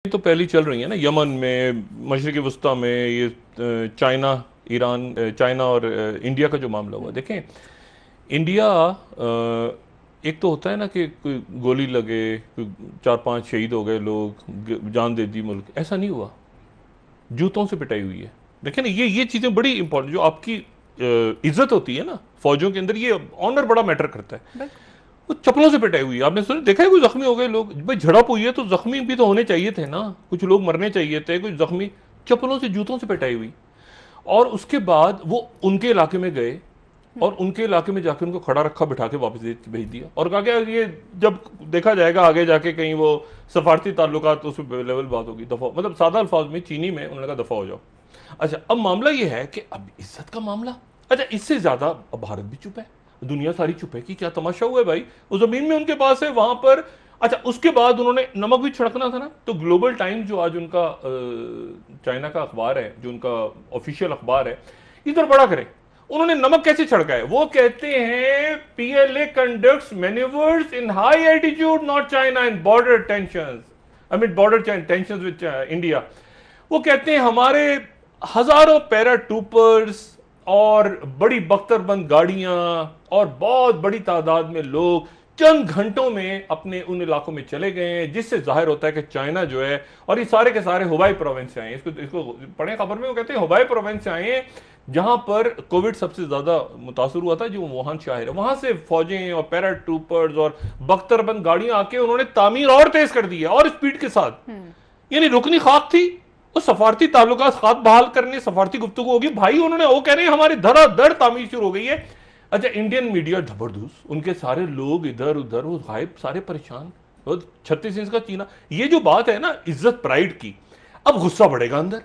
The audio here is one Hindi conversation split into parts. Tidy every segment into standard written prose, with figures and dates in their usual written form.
तो पहली चल रही है ना, यमन में, मशरिक़ वस्ता में, ये चाइना, ईरान, चाइना और इंडिया का जो मामला हुआ, देखें इंडिया, एक तो होता है ना कि कोई गोली लगे, कोई 4-5 शहीद हो गए लोग, जान दे दी मुल्क, ऐसा नहीं हुआ। जूतों से पिटाई हुई है। देखें ना, ये चीज़ें बड़ी इंपॉर्टेंट, जो आपकी इज्जत होती है ना फौजों के अंदर, ये ऑनर बड़ा मैटर करता है। वो चप्पलों से पिटाई हुई है। आपने सुना, देखा है कोई जख्मी हो गए लोग? भाई झड़प हुई है तो जख्मी भी तो होने चाहिए थे ना, कुछ लोग मरने चाहिए थे, कुछ जख्मी। चप्पलों से, जूतों से पिटाई हुई। और उसके बाद वो उनके इलाके में गए और उनके इलाके में जाके उनको खड़ा रखा, बिठा के वापस भेज दिया और कहा कि ये जब देखा जाएगा आगे जाके कहीं वो सफारती ताल्लुकात उस लेवल बात होगी, दफा, मतलब सादा अल्फाज में चीनी में उन्होंने कहा दफा हो जाओ। अच्छा, अब मामला ये है कि अब इज्जत का मामला, अच्छा इससे ज्यादा अब भारत भी चुप है, दुनिया सारी चुप है कि क्या तमाशा हुआ है भाई, उस जमीन में उनके पास है वहां पर। अच्छा, उसके बाद उन्होंने नमक भी छिड़कना था ना, तो ग्लोबल टाइम्स जो आज उनका चाइना का अखबार है, जो उनका ऑफिशियल अखबार है, इधर बड़ा करे, उन्होंने नमक कैसे छिड़का है। वो कहते हैं PLA conducts manoeuvres in high altitude north China in border tensions, I border tensions with India. वो कहते हैं हमारे हजारों पैरा ट्रूपर्स और बड़ी बख्तरबंद गाड़ियां और बहुत बड़ी तादाद में लोग चंद घंटों में अपने उन इलाकों में चले गए हैं, जिससे जाहिर होता है कि चाइना जो है, और ये सारे के सारे हुबाई प्रोविंस से आए हैं। इसको पढ़े खबर में, वो कहते हैं हुबाई प्रोविंस से आए हैं, जहां पर कोविड सबसे ज्यादा मुतासर हुआ था, जो वुहान शहर है, वहां से फौजें और पैरा ट्रूपर्स और बख्तरबंद गाड़ियां आके उन्होंने तामीर और तेज कर दी है, और स्पीड के साथ। यानी रुकनी खाक थी, वो सफारती ताल्लुकात खात बहाल करने, सफारती गुफ्तगू होगी भाई, उन्होंने वो कह रहे हैं हमारी धड़ाधड़ तामीर शुरू हो गई है। अच्छा, इंडियन मीडिया जबरदस्त, उनके सारे लोग इधर उधर, वो गायब, सारे परेशान, 36 इंच का चीना। ये जो बात है ना इज्जत प्राइड की, अब गुस्सा बढ़ेगा अंदर।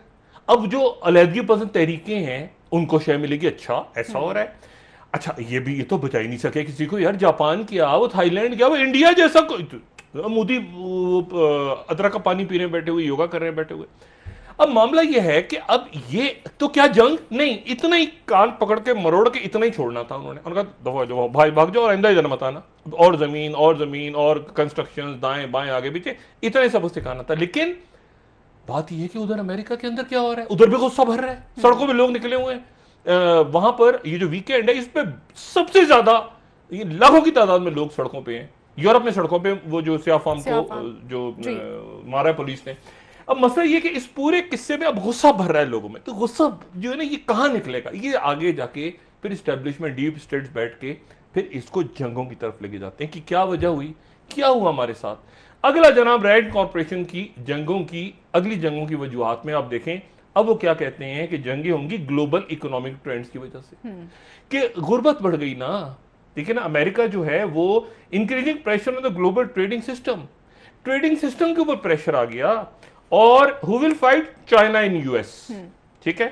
अब जो अलहदगी पसंद तहरीकें हैं उनको शय मिलेगी, अच्छा ऐसा हो रहा है। अच्छा, ये तो बचा ही नहीं सके किसी को यार, जापान किया, वो थाईलैंड किया, वो इंडिया जैसा मोदी अदरक का पानी पीने बैठे हुए, योगा कर रहे बैठे हुए। अब मामला यह है कि अब ये तो क्या जंग नहीं, इतना ही कान पकड़ के मरोड़ के इतना ही छोड़ना था उन्होंने। उनका दफा जो भाई भाग जाओ और आइंदा इधर मत आना, और जमीन और कंस्ट्रक्शन दाएं बाएं आगे पीछे, इतना ही सबक सिखाना था। लेकिन बात यह है कि उधर अमेरिका के अंदर क्या हो रहा है, उधर भी गुस्सा भर रहा है, सड़कों पे लोग निकले हुए हैं। वहां पर ये जो वीकेंड है, इस पे सबसे ज्यादा लाखों की तादाद में लोग सड़कों पे हैं। यूरोप में सड़कों पे वो जो स्याह फार्म को जो मारा पुलिस ने। अब मसला ये कि इस पूरे किस्से में अब गुस्सा भर रहा है लोगों में, तो गुस्सा जो है ना, ये कहां निकलेगा, ये आगे जाके फिर स्टैब्लिशमेंट डीप स्टेट्स बैठ के फिर इसको जंगों की तरफ लेके जाते हैं कि क्या वजह हुई, क्या हुआ हमारे साथ। अगला जनाब रैंड कॉर्पोरेशन की जंगों की, अगली जंगों की वजूहात में आप देखें, अब वो क्या कहते हैं कि जंगें होंगी ग्लोबल इकोनॉमिक ट्रेंड्स की वजह से, कि गुर्बत बढ़ गई ना। देखिए ना, अमेरिका जो है वो increasing pressure on the global trading system के ऊपर प्रेशर आ गया। और who will fight China in US, ठीक है,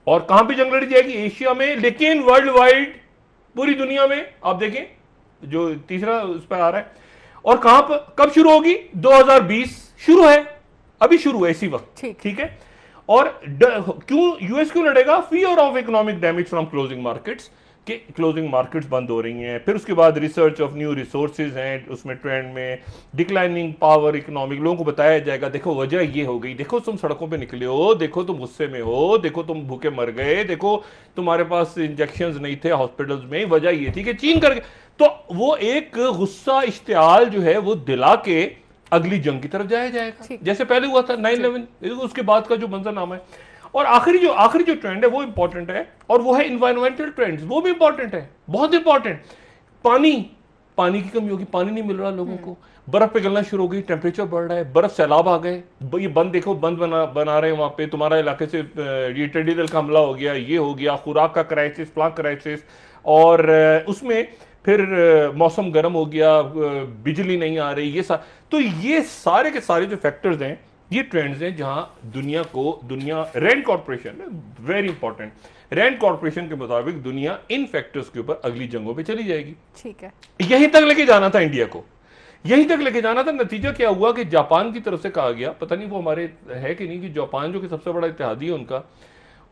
और कहां पे जंग लड़ी जाएगी, एशिया में, लेकिन वर्ल्ड वाइड, पूरी दुनिया में। आप देखें जो तीसरा उस पर आ रहा है, और कहां पर कब शुरू होगी, 2020 शुरू है, अभी शुरू है इसी वक्त, ठीक है। और क्यों यूएस क्यों लड़ेगा, fear of economic damage from closing markets, कि क्लोजिंग मार्केट्स बंद हो रही हैं। फिर उसके बाद रिसर्च ऑफ न्यू रिसोर्सेज हैं उसमें, ट्रेंड में डिक्लाइनिंग पावर इकोनॉमिक, लोगों को बताया जाएगा देखो वजह ये हो गई, देखो तुम सड़कों पे निकले हो, देखो तुम गुस्से में हो, देखो तुम भूखे मर गए, देखो तुम्हारे पास इंजेक्शंस नहीं थे हॉस्पिटल्स में, वजह ये थी कि चीन कर। तो वो एक गुस्सा इश्तियाल जो है वो दिला के अगली जंग की तरफ जाया जाएगा, जैसे पहले हुआ था 9/11, उसके बाद का जो मंजरनामा है। और आखिरी जो ट्रेंड है वो इंपॉर्टेंट है, और वो है इन्वायरमेंटल ट्रेंड्स, वो भी इंपॉर्टेंट है, बहुत इंपॉर्टेंट। पानी की कमी होगी, पानी नहीं मिल रहा लोगों को, बर्फ पिघलना शुरू हो गई, टेम्परेचर बढ़ रहा है, बर्फ सैलाब आ गए, ये बंद देखो, बंद बना रहे हैं वहां पे, तुम्हारा इलाके से ये टेडी दल का हमला हो गया, ये हो गया, खुराक का क्राइसिस, प्लांट क्राइसिस, और उसमें फिर मौसम गर्म हो गया, बिजली नहीं आ रही, तो ये सारे के सारे जो फैक्टर्स हैं, ये ट्रेंड्स हैं जहां दुनिया Rand corporation, very important, Rand corporation के मुताबिक दुनिया इन फैक्टर्स के ऊपर अगली जंगों पे चली जाएगी। ठीक है, यहीं तक लेके जाना था इंडिया को, यहीं तक लेके जाना था। नतीजा क्या हुआ कि जापान की तरफ से कहा गया, पता नहीं वो हमारे है कि नहीं, कि जापान जो कि सबसे बड़ा इत्तेहादी है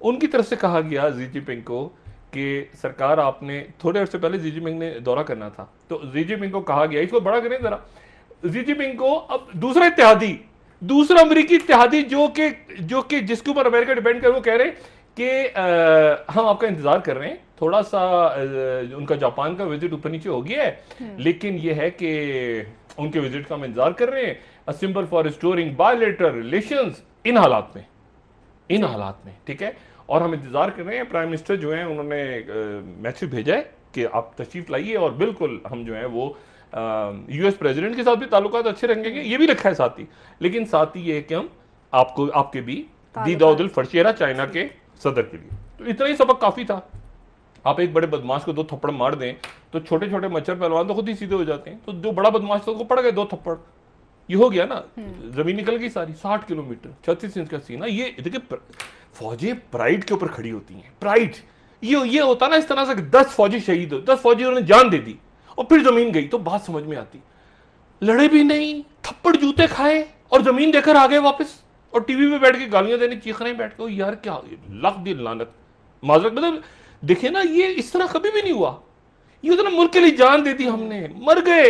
उनकी तरफ से कहा गया शी जिनपिंग को कि सरकार आपने, थोड़े अर्से पहले शी जिनपिंग ने दौरा करना था, तो शी जिनपिंग को कहा गया, इसको बड़ा करें जरा, शी जिनपिंग को अब दूसरा इत्तेहादी दूसरा अमेरिकी इत्तेहादी जो कि जिसके ऊपर अमेरिका डिपेंड कर, वो कह रहे हैं कि हम आपका इंतजार कर रहे हैं, थोड़ा सा उनका जापान का विजिट ऊपर नीचे हो गया है, लेकिन ये है कि उनके विजिट का हम इंतजार कर रहे हैं, a symbol for restoring bilateral relations in हालात में, ठीक है। और हम इंतजार कर रहे हैं, प्राइम मिनिस्टर जो है उन्होंने मैसेज भेजा है कि आप तशरीफ लाइए, और बिल्कुल हम जो है वो यूएस प्रेसिडेंट के साथ भी ताल्लुकात अच्छे रहेंगे, ये भी रखा है साथ ही, लेकिन साथ ही ये है कि हम आपके भी दी दाऊद फरशेरा चाइना के सदर के लिए। तो इतना ही सबक काफी था। आप एक बड़े बदमाश को 2 थप्पड़ मार दें तो छोटे छोटे मच्छर पहलवान तो खुद ही सीधे हो जाते हैं, तो जो बड़ा बदमाश था उसको पड़ गए 2 थप्पड़, ये हो गया ना, जमीन निकल गई सारी। 60 किलोमीटर 36 इंच का सीना। ये देखिए, फौजें प्राइड के ऊपर खड़ी होती हैं, प्राइड। ये होता ना इस तरह से 10 फौजी शहीद हो, 10 फौजियों ने जान दे दी और फिर जमीन गई, तो बात समझ में आती। लड़े भी नहीं, थप्पड़ जूते खाए और जमीन देकर आ गए वापस, और टीवी पे बैठ के गालियां देने, चीख रहे हैं बैठ के। यार क्या लख दी लानत, माजरत, मतलब देखिए ना, ये इस तरह कभी भी नहीं हुआ। ये उतना मुल्क के लिए जान दे दी हमने, मर गए।